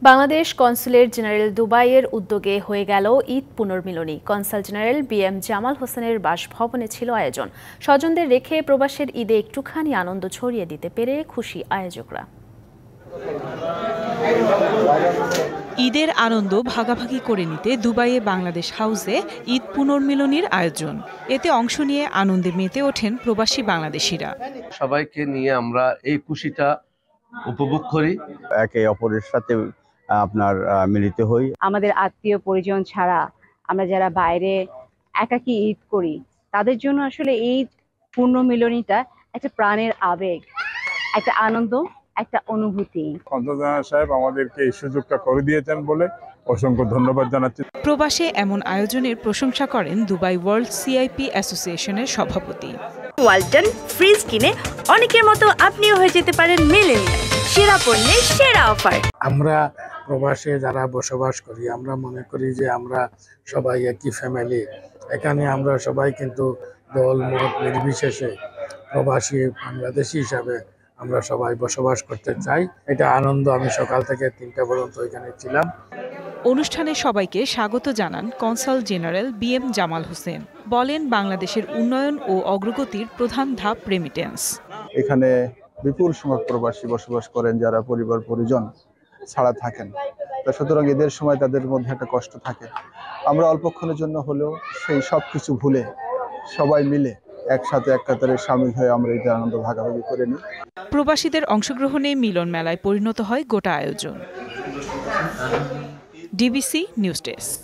Bangladesh consulate general দুবাইয়ের উদ্যোগে হয়ে গেল ঈদ পুনর্মিলনী। কনসাল জেনারেল BM জামাল হোসেনের বাসভবনে ছিল আয়োজন। স্বজনদের রেখে প্রবাসের ঈদে একটুখানি আনন্দ ছড়িয়ে দিতে পেরে খুশি আয়োজকরা। ঈদের আনন্দ ভাগাভাগি করে নিতে দুবাইয়ে বাংলাদেশ হাউসে ঈদ পুনর্মিলনীর আয়োজন। এতে অংশ নিয়ে আনন্দে মেতে ওঠেন প্রবাসী বাংলাদেশিরা। সবাইকে নিয়ে আমরা এই খুশিটা উপভোগ করি, একে অপরের সাথে আপনার মিলিত হই। আমাদের আত্মীয় পরিজন ছাড়া আমরা যারা বাইরে একাকী ঈদ করি তাদের জন্য আসলে এই পুনর্মিলনীটা একটা প্রাণের আবেগ, একটা আনন্দ, একটা অনুভূতি। কনসাল সাহেব আমাদেরকে এই সুযোগটা করে দিয়েছেন বলে অসংখ্য ধন্যবাদ জানাচ্ছি। প্রবাসে এমন আয়োজনের প্রশংসা করেন দুবাই ওয়ার্ল্ড CIP অ্যাসোসিয়েশনের সভাপতি। ওয়ালটন ফ্রিজ কিনে অনেকের মতো আপনিও হয়ে যেতে পারেন মিলেনিয়াল। সেরা পণ্যের সেরা অফার। আমরা প্রবাসে যারা বসবাস করি আমরা মনে করি যে আমরা সবাই একই ফ্যামিলি। এখানে আমরা সবাই কিন্তু দল মত নির্বিশেষে প্রবাসী বাংলাদেশি হিসাবে আমরা সবাই বসবাস করতে চাই। এটা আনন্দ। আমি সকাল থেকে 3টা পর্যন্ত এখানে ছিলাম। অনুষ্ঠানে সবাইকে স্বাগত জানান consul general BM Jamal Hossain. বলেন, বাংলাদেশের উন্নয়ন ও অগ্রগতির প্রধান ধাপ রেমিটেন্স। এখানে বিপুল সংখ্যক প্রবাসী বসবাস করেন যারা পরিবার পরিজন ছাড়া থাকেন। তা সুতরাং ঈদের সময় তাদের মধ্যে একটা কষ্ট থাকে। আমরা অল্পক্ষণের জন্য হলেও সেই সব কিছু ভুলে সবাই মিলে একসাথে এক কাতারে সামিল হয়ে আমরা ঈদের আনন্দ ভাগাভাগি করে নিই। প্রবাসীদের অংশগ্রহণে মিলন মেলায় পরিণত হয় গোটা আয়োজন। DBC news desk.